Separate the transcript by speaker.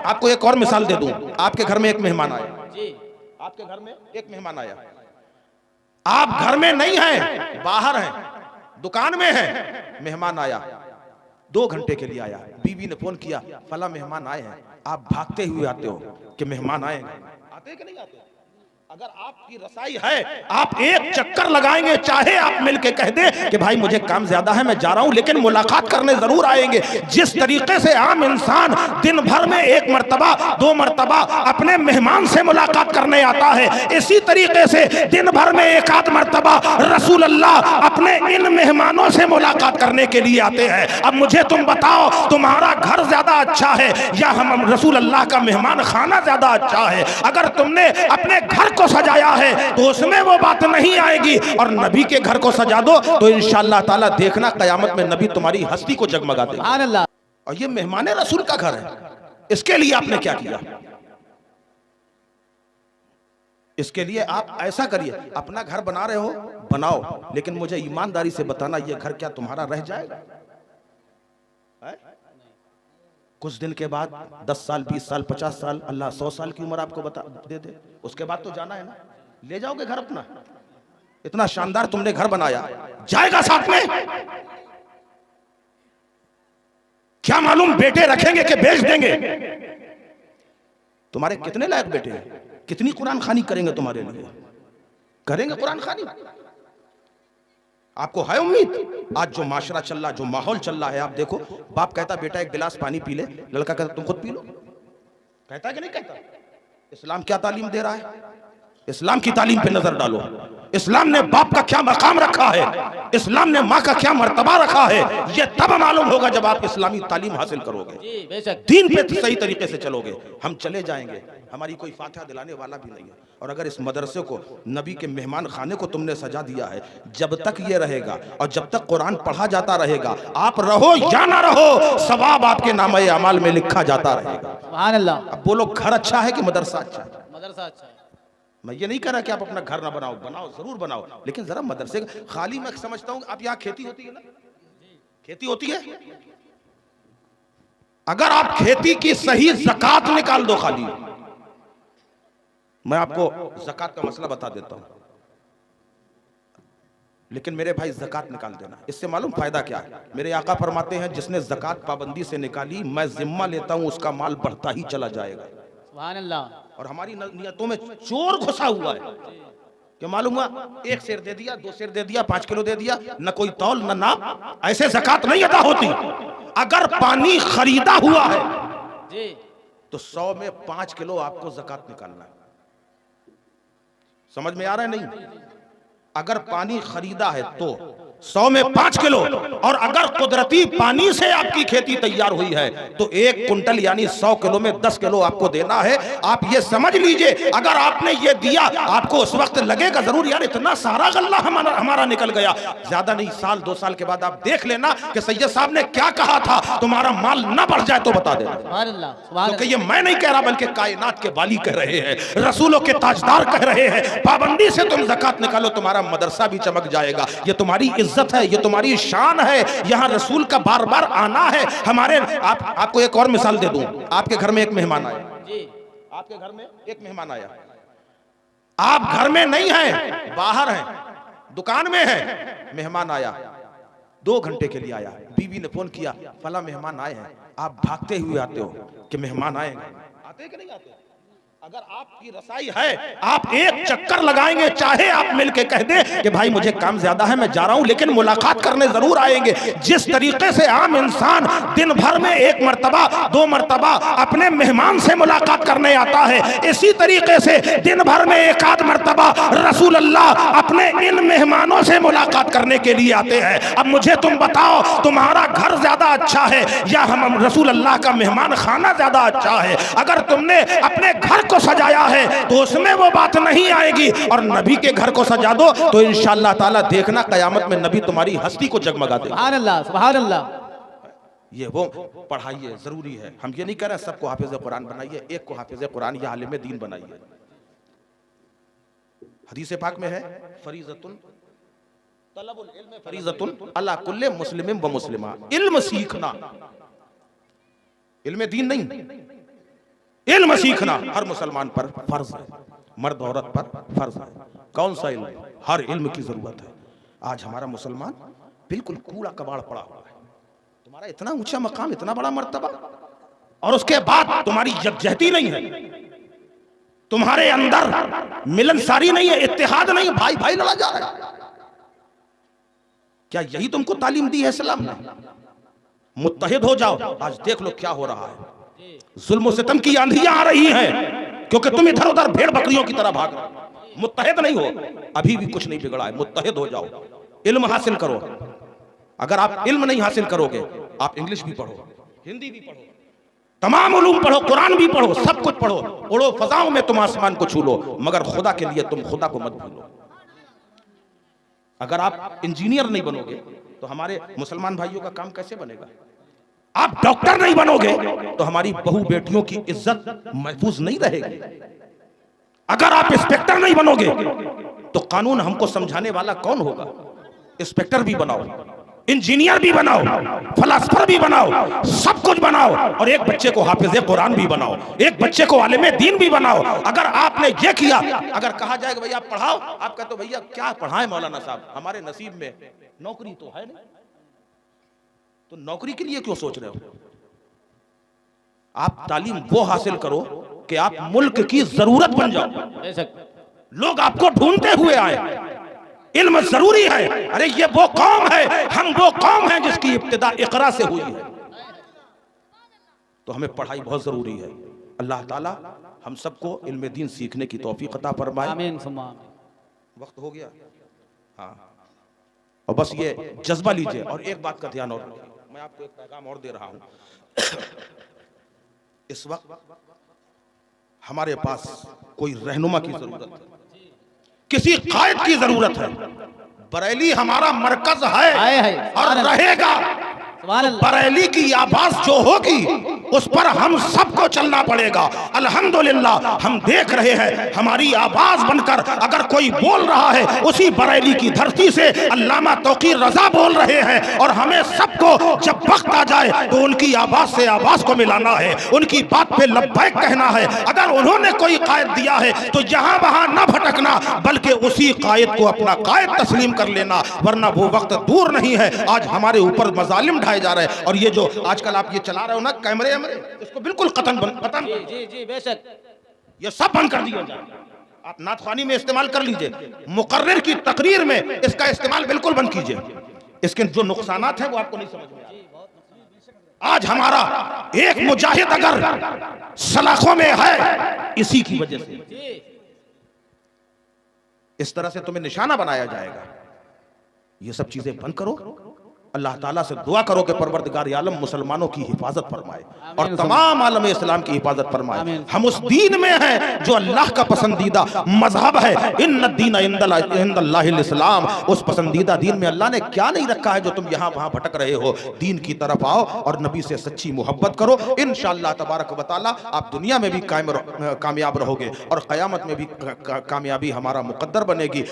Speaker 1: आपको एक और मिसाल दे दूं। आपके घर में एक मेहमान आया जी, आपके घर में एक मेहमान आया, आप घर में नहीं हैं, बाहर हैं, दुकान में हैं, मेहमान आया, 2 घंटे के लिए आया, बीवी ने फोन किया फला मेहमान आए हैं, आप भागते हुए आते हो कि मेहमान आएंगे, आते कि नहीं आते? अगर आपकी रसाई है, आप एक चक्कर लगाएंगे, चाहे आप मिलके कह दें कि भाई मुझे काम ज्यादा है मैं जा रहा हूं, लेकिन मुलाकात करने जरूर आएंगे। जिस तरीके से आम इंसान दिन भर में 1 मर्तबा 2 मर्तबा अपने मेहमान से मुलाकात करने आता है, इसी तरीके से दिन भर में 1 आध मर्तबा रसूल अल्लाह अपने इन मेहमानों से मुलाकात करने के लिए आते हैं। अब मुझे तुम बताओ, तुम्हारा घर ज्यादा अच्छा है या हम रसूल अल्लाह का मेहमान खाना ज्यादा अच्छा है? अगर तुमने अपने घर को सजाया है तो उसमें वो बात नहीं आएगी, और नबी के घर को सजा दो तो इंशाअल्लाह ताला देखना कयामत में नबी तुम्हारी हस्ती को जगमगा देगा। सुभान अल्लाह। और ये मेहमान रसूल का घर है, इसके लिए आपने क्या किया? इसके लिए आप ऐसा करिए, अपना घर बना रहे हो बनाओ, लेकिन मुझे ईमानदारी से बताना ये घर क्या तुम्हारा रह जाएगा? कुछ दिन के बाद 10 साल 20 साल 50 साल अल्लाह 100 साल की उम्र आपको बता दे, उसके बाद तो जाना है ना, ले जाओगे घर अपना? इतना शानदार तुमने घर बनाया, जाएगा साथ में? क्या मालूम बेटे रखेंगे कि बेच देंगे? तुम्हारे कितने लायक बेटे हैं, कितनी कुरान खानी करेंगे तुम्हारे लिए? करेंगे कुरान खानी? आपको है उम्मीद? आज जो माशरा चल रहा, जो माहौल चल रहा है, आप देखो, बाप कहता बेटा 1 गिलास पानी पी ले, लड़का कहता तुम खुद पी लो। कहता है कि नहीं कहता? इस्लाम क्या तालीम दे रहा है? इस्लाम की तालीम पे नजर डालो। इस्लाम ने बाप का क्या मकाम रखा है, इस्लाम ने माँ का क्या मर्तबा रखा है, ये तब मालूम होगा जब आप इस्लामी तालीम हासिल करोगे, दीन पे सही तरीके से चलोगे। हम चले जाएंगे, हमारी कोई फातिहा दिलाने वाला भी नहीं है, और अगर इस मदरसे को, नबी के मेहमान खाने को तुमने सजा दिया है, जब तक ये रहेगा और जब तक कुरान पढ़ा जाता रहेगा, आप रहो या ना रहो, सवाब आपके नामे अमाल में लिखा जाता रहेगा। सुभान अल्लाह। अब बोलो घर अच्छा है कि मदरसा अच्छा है? मदरसा अच्छा है। मैं ये नहीं कह रहा कि आप अपना घर ना बनाओ, बनाओ जरूर बनाओ, लेकिन जरा मदरसे खाली मैं समझता हूं, आप यहाँ खेती होती है ना, खेती होती है, अगर आप खेती की सही ज़कात निकाल दो, खाली मैं आपको ज़कात का मसला बता देता हूं, लेकिन मेरे भाई ज़कात निकाल देना, इससे मालूम फायदा क्या है? मेरे आका फरमाते हैं जिसने ज़कात पाबंदी से निकाली, मैं जिम्मा लेता हूं उसका माल बढ़ता ही चला जाएगा। सुभान अल्लाह। और हमारी नियतों में चोर घुसा हुआ है कि मालूम हुआ 1 सेर दे दिया, 2 सेर दे दिया, 5 किलो दे दिया, न कोई तौल न नाप, ऐसे ज़कात नहीं अदा होती। अगर पानी खरीदा हुआ है तो 100 में 5 किलो आपको ज़कात निकालना है। समझ में आ रहा है नहीं? अगर पानी खरीदा है तो 100 में 5 किलो, और अगर कुदरती पानी से आपकी खेती तैयार हुई है तो 1 कुंटल यानी 100 किलो में 10 किलो आपको देना है। आप ये समझ लीजिए, अगर आपने ये दिया, आपको उस वक्त लगेगा जरूर यार इतना सारा गल्ला हमारा निकल गया, ज्यादा नहीं, साल 2 साल के बाद आप देख लेना कि सैयद साहब ने क्या कहा था, तुम्हारा माल ना बढ़ जाए तो बता देना। क्योंकि ये मैं नहीं कह रहा, बल्कि कायनात के वाली कह रहे हैं, रसूलों के ताजदार कह रहे हैं, पाबंदी से तुम ज़कात निकालो, तुम्हारा मदरसा भी चमक जाएगा। ये तुम्हारी इज्जत है, ये तुम्हारी शान है, यहाँ रसूल का बार बार आना है। हमारे आपको एक और मिसाल दे दूं। आपके घर में एक मेहमान आया जी, आपके घर में एक मेहमान आया, आप घर में नहीं हैं, बाहर हैं, दुकान में हैं, मेहमान आया, 2 घंटे के लिए आया, बीवी ने फोन किया फला मेहमान आए हैं, आप भागते हुए आते हो कि मेहमान आएंगे, आते कि नहीं आते? अगर आपकी रसाई है, आप एक चक्कर लगाएंगे, चाहे आप मिलके कह दें कि भाई मुझे काम ज्यादा है मैं जा रहा हूं, लेकिन मुलाकात करने जरूर आएंगे। जिस तरीके से आम इंसान दिन भर में 1 मर्तबा 2 मर्तबा अपने मेहमान से मुलाकात करने आता है, इसी तरीके से दिन भर में 1 आध मर्तबा रसूल अल्लाह अपने इन मेहमानों से मुलाकात करने के लिए आते हैं। अब मुझे तुम बताओ, तुम्हारा घर ज्यादा अच्छा है या हम रसूल अल्लाह का मेहमान खाना ज्यादा अच्छा है? अगर तुमने अपने घर को सजाया है तो उसमें वो बात नहीं आएगी, और नबी के घर को सजा दो तो इंशाअल्लाह ताला देखना कयामत में नबी तुम्हारी हस्ती को जगमगा देगा। सुभान अल्लाह, सुभान अल्लाह। ये वो पढ़ाइए, जरूरी है। हम ये नहीं कह रहे सबको हाफिज कुरान बनाइए, एक को हाफिज कुरान या आलिम दीन बनाइए। हदीस पाक में है फरीज़तुन तलबुल इल्म फरीज़तुन अला कुल्ले मुस्लिमिन व मुस्लिमा, इल्म सीखना, इल्म दीन नहीं, इल्म सीखना हर मुसलमान पर फर्ज है, मर्द औरत पर फर्ज है। कौन सा इल्म? हर इल्म की जरूरत है। आज हमारा मुसलमान बिल्कुल कूड़ा कबाड़ पड़ा हुआ है। तुम्हारा इतना ऊंचा मकाम, इतना बड़ा मर्तबा, और उसके बाद तुम्हारी यकजहती नहीं है, तुम्हारे अंदर मिलनसारी नहीं है, इत्तेहाद नहीं है, भाई भाई लड़ा जा रहा है। क्या यही तुमको तालीम दी है इस्लाम ने? मुत्तहिद हो जाओ। आज देख लो क्या हो रहा है, जुल्म सितम की आंधियां आ रही हैं क्योंकि तुम इधर उधर भेड़ बकरियों की तरह भाग रहे हो। मुत्तहिद नहीं हो, अभी भी कुछ नहीं बिगड़ा है। मुत्तहिद हो जाओ, इल्म हासिल करो। अगर आप इल्म नहीं हासिल करोगे, आप इंग्लिश भी पढ़ो, हिंदी भी पढ़ो, तमाम उलूम पढ़ो, कुरान भी पढ़ो, सब कुछ पढ़ो, उड़ो फजाओं में, तुम आसमान को छू लो, मगर खुदा के लिए तुम खुदा को मत भूलो। अगर आप इंजीनियर नहीं बनोगे तो हमारे मुसलमान भाइयों का काम कैसे बनेगा? आप डॉक्टर नहीं बनोगे तो हमारी बहू बेटियों की इज्जत महफूज नहीं रहेगी। अगर आप इंस्पेक्टर नहीं बनोगे तो कानून हमको समझाने वाला कौन होगा? इंस्पेक्टर भी बनाओ, इंजीनियर भी बनाओ, फलासफर भी बनाओ, सब कुछ बनाओ, और एक बच्चे को हाफिज़े कुरान भी बनाओ, एक बच्चे को आलिमे दीन भी बनाओ। अगर आपने ये किया, अगर कहा जाएगा भैया पढ़ाओ, आप कहते हो भैया क्या पढ़ाएं मौलाना साहब, हमारे नसीब में नौकरी तो है नहीं, तो नौकरी के लिए क्यों सोच रहे हो? आप तालीम वो हासिल करो कि आप मुल्क की जरूरत बन जाओ, लोग आपको ढूंढते हुए आए। इल्म जरूरी है। अरे ये वो कौम है, हम वो कौम है जिसकी इब्तिदा इकरा से हुई है, तो हमें पढ़ाई बहुत जरूरी है। अल्लाह ताला हम सबको इल्म दीन सीखने की तौफीक अता फरमाए। आमीन। वक्त हो गया, हाँ, और बस ये जज्बा लीजिए। और एक बात का ध्यान, और मैं आपको एक पैगाम और दे रहा हूं। इस वक्त हमारे पास कोई रहनुमा की जरूरत है, किसी कायद की जरूरत है। बरेली हमारा मरकज है और रहेगा। बरेली की आवाज जो होगी उस पर हम सबको चलना पड़ेगा। अल्हम्दुलिल्लाह हम देख रहे हैं, हमारी आवाज बनकर अगर कोई बोल रहा है, उसी बरेली की धरती से अल्लामा तौकीर रजा बोल रहे हैं, और हमें सबको जब वक्त आ जाए तो उनकी आवाज से आवाज को मिलाना है, उनकी बात पे लब्बैक कहना है। अगर उन्होंने कोई कायद दिया है तो यहाँ वहां न भटकना, बल्कि उसी कायद को अपना कायद तस्लीम कर लेना, वरना वो वक्त दूर नहीं है। आज हमारे ऊपर मजालिम ढाए जा रहे हैं, और ये जो आजकल आप ये चला रहे हो ना कैमरे, इसको बिल्कुल कतन जी बेशक ये सब बंद कर दिया जाए। आप नाथखानी में इस्तेमाल कर लीजिए, मुकर्रिर की तकरीर में इसका इस्तेमाल बिल्कुल बंद कीजिए। इसके जो नुकसानात हैं वो आपको नहीं समझ में आए। आज हमारा एक मुजाहिद अगर सलाखों में है, इसी की वजह से इस तरह से तुम्हें निशाना बनाया जाएगा। ये सब चीजें बंद करो। अल्लाह ताला से दुआ करो कि परवरदिगार आलम मुसलमानों की हिफाजत फरमाए और तमाम आलम इस्लाम की हिफाजत फरमाए। हम उस दीन में हैं जो अल्लाह का पसंदीदा मजहब है। इन्न दीन इंदल्लाहिल इस्लाम, उस पसंदीदा दीन में अल्लाह ने क्या नहीं रखा है जो तुम यहाँ वहाँ भटक रहे हो। दीन की तरफ आओ और नबी से सच्ची मोहब्बत करो। इंशाअल्लाह तबारक व तआला आप दुनिया में भी कामयाब रहोगे और क़यामत में भी कामयाबी हमारा मुकद्दर बनेगी।